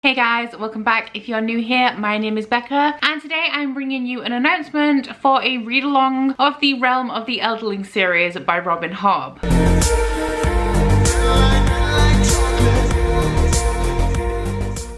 Hey guys, welcome back. If you're new here, my name is Becca and today I'm bringing you an announcement for a read-along of the Realm of the Elderlings series by Robin Hobb.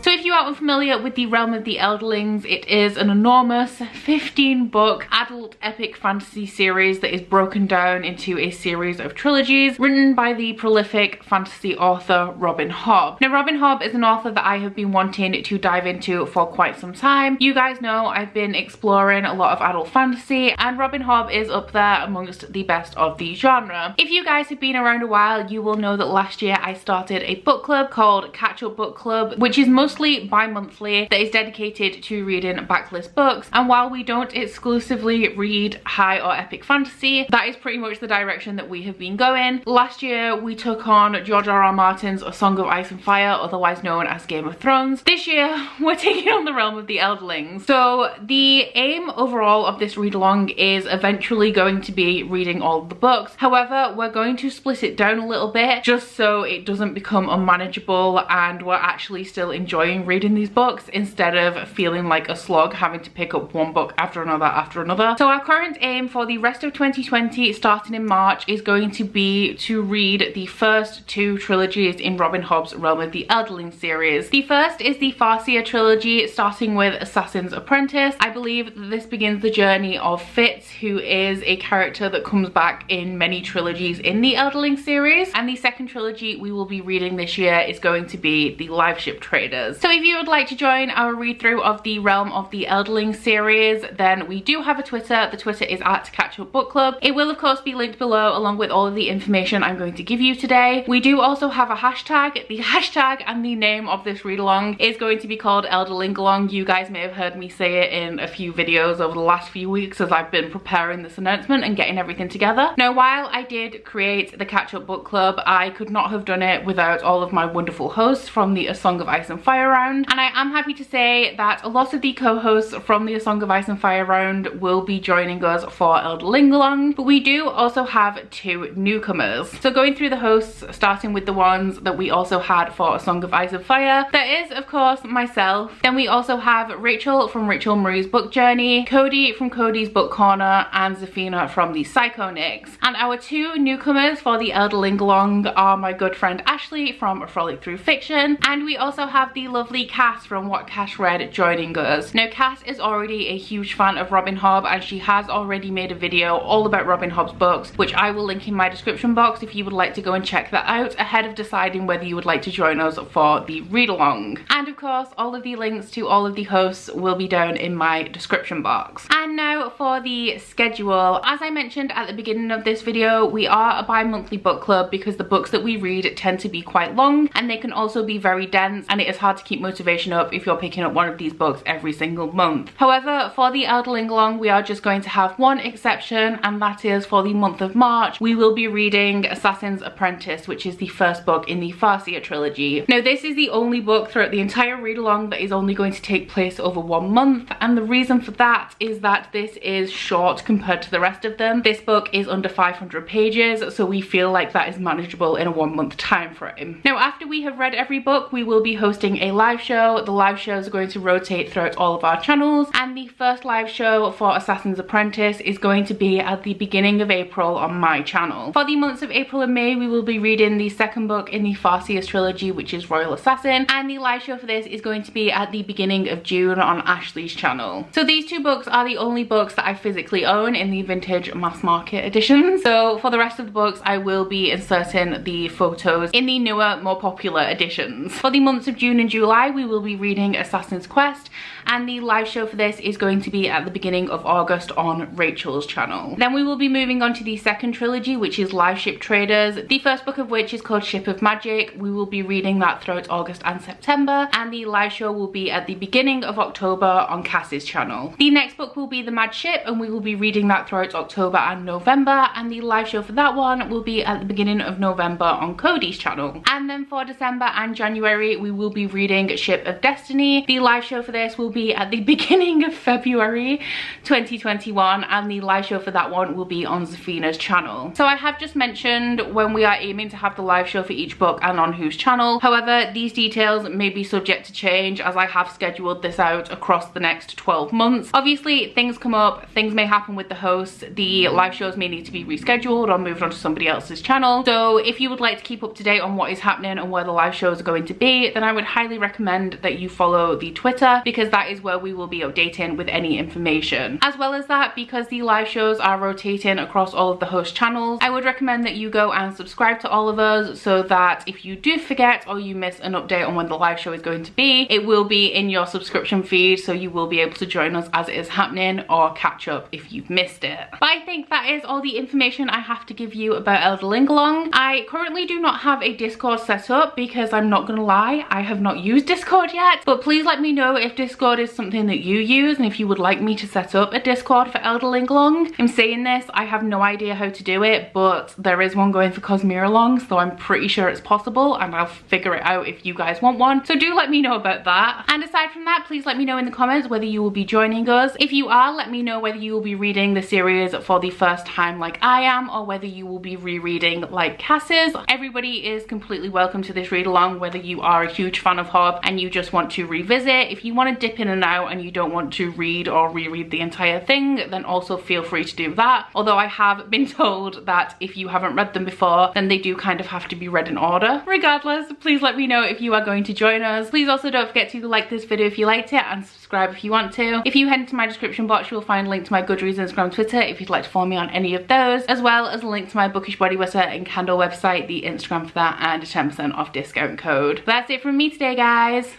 If you are unfamiliar with the Realm of the Elderlings, it is an enormous 15-book adult epic fantasy series that is broken down into a series of trilogies written by the prolific fantasy author Robin Hobb. Now, Robin Hobb is an author that I have been wanting to dive into for quite some time. You guys know I've been exploring a lot of adult fantasy and Robin Hobb is up there amongst the best of the genre. If you guys have been around a while, you will know that last year I started a book club called Catch Up Book Club, which is mostly bi-monthly, that is dedicated to reading backlist books. And while we don't exclusively read high or epic fantasy, that is pretty much the direction that we have been going. Last year we took on George R.R. Martin's A Song of Ice and Fire, otherwise known as Game of Thrones. This year we're taking on the Realm of the Elderlings. So the aim overall of this read along is eventually going to be reading all of the books. However, we're going to split it down a little bit just so it doesn't become unmanageable and we're actually still enjoying reading these books instead of feeling like a slog having to pick up one book after another. So our current aim for the rest of 2020 starting in March is going to be to read the first two trilogies in Robin Hobb's Realm of the Elderlings series. The first is the Farseer trilogy, starting with Assassin's Apprentice. I believe that this begins the journey of Fitz, who is a character that comes back in many trilogies in the Elderlings series, and the second trilogy we will be reading this year is going to be the Liveship traders. So if you would like to join our read through of the Realm of the Elderlings series, then we do have a Twitter. The Twitter is at Catch Up Book Club. It will of course be linked below along with all of the information I'm going to give you today. We do also have a hashtag. The hashtag and the name of this read along is going to be called Elderlingalong. You guys may have heard me say it in a few videos over the last few weeks as I've been preparing this announcement and getting everything together. Now, while I did create the Catch Up Book Club, I could not have done it without all of my wonderful hosts from the A Song of Ice and Fire round. And I am happy to say that a lot of the co-hosts from the A Song of Ice and Fire round will be joining us for Elderlingalong, but we do also have two newcomers. So going through the hosts, starting with the ones that we also had for A Song of Ice and Fire, there is of course myself. Then we also have Rachael from Rachel Marie's Book Journey, Cody from Cody's Book Corner, and Zafina from the Psychonix. And our two newcomers for the Elderlingalong are my good friend Ashley from A Frolic Through Fiction, and we also have the lovely Cass from What Cass Read joining us. Now, Cass is already a huge fan of Robin Hobb and she has already made a video all about Robin Hobb's books, which I will link in my description box if you would like to go and check that out ahead of deciding whether you would like to join us for the read along. And of course, all of the links to all of the hosts will be down in my description box. And now for the schedule. As I mentioned at the beginning of this video, we are a bi-monthly book club because the books that we read tend to be quite long and they can also be very dense, and it is hard to keep motivation up if you're picking up one of these books every single month. However, for the Elderlingalong, we are just going to have one exception, and that is for the month of March we will be reading Assassin's Apprentice, which is the first book in the Farseer trilogy. Now, this is the only book throughout the entire read along that is only going to take place over 1 month, and the reason for that is that this is short compared to the rest of them. This book is under 500 pages, so we feel like that is manageable in a 1 month time frame. Now, after we have read every book, we will be hosting a live show. The live shows are going to rotate throughout all of our channels, and the first live show for Assassin's Apprentice is going to be at the beginning of April on my channel. For the months of April and May, we will be reading the second book in the Farseer trilogy, which is Royal Assassin, and the live show for this is going to be at the beginning of June on Ashley's channel. So these two books are the only books that I physically own in the vintage mass market editions. So for the rest of the books, I will be inserting the photos in the newer, more popular editions. For the months of June and July, we will be reading Assassin's Quest, and the live show for this is going to be at the beginning of August on Rachel's channel. Then we will be moving on to the second trilogy, which is Liveship Traders, the first book of which is called Ship of Magic. We will be reading that throughout August and September, and the live show will be at the beginning of October on Cass's channel. The next book will be The Mad Ship, and we will be reading that throughout October and November, and the live show for that one will be at the beginning of November on Cody's channel. And then for December and January, we will be reading Ship of Destiny. The live show for this will be at the beginning of February 2021, and the live show for that one will be on Zafina's channel. So I have just mentioned when we are aiming to have the live show for each book and on whose channel. However, these details may be subject to change as I have scheduled this out across the next 12 months. Obviously, things come up, things may happen with the hosts, the live shows may need to be rescheduled or moved on to somebody else's channel. So if you would like to keep up to date on what is happening and where the live shows are going to be, then I would highly recommend that you follow the Twitter, because that is where we will be updating with any information. As well as that, because the live shows are rotating across all of the host channels, I would recommend that you go and subscribe to all of us, so that if you do forget or you miss an update on when the live show is going to be, it will be in your subscription feed, so you will be able to join us as it is happening or catch up if you've missed it. But I think that is all the information I have to give you about Elderlingalong. I currently do not have a Discord set up because I'm not gonna lie, I have not used Discord yet, but please let me know if Discord is something that you use and if you would like me to set up a Discord for Elderlingalong. I'm saying this, I have no idea how to do it, but there is one going for Cosmiralong, so I'm pretty sure it's possible, and I'll figure it out if you guys want one. So do let me know about that. And aside from that, please let me know in the comments whether you will be joining us. If you are, let me know whether you will be reading the series for the first time like I am, or whether you will be rereading like Cass is. Everybody is completely welcome to this read along, whether you are a huge fan of Hobb and you just want to revisit. If you want to dip in and out and you don't want to read or reread the entire thing, then also feel free to do that. Although I have been told that if you haven't read them before, then they do kind of have to be read in order. Regardless, please let me know if you are going to join us. Please also don't forget to like this video if you liked it, and subscribe if you want to. If you head into my description box, you'll find a link to my Goodreads, Instagram, Twitter if you'd like to follow me on any of those, as well as a link to my Bookish body butter and candle website, the Instagram for that, and a 10% off discount code. But that's it from me today, guys.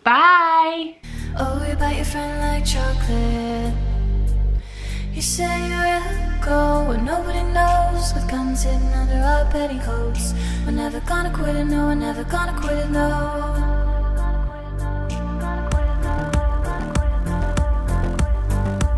Bye! Oh, you bite your friend like chocolate. You say you'll go where nobody knows, with guns hidden under our petticoats. We're never gonna quit it, no, we're never gonna quit it, no.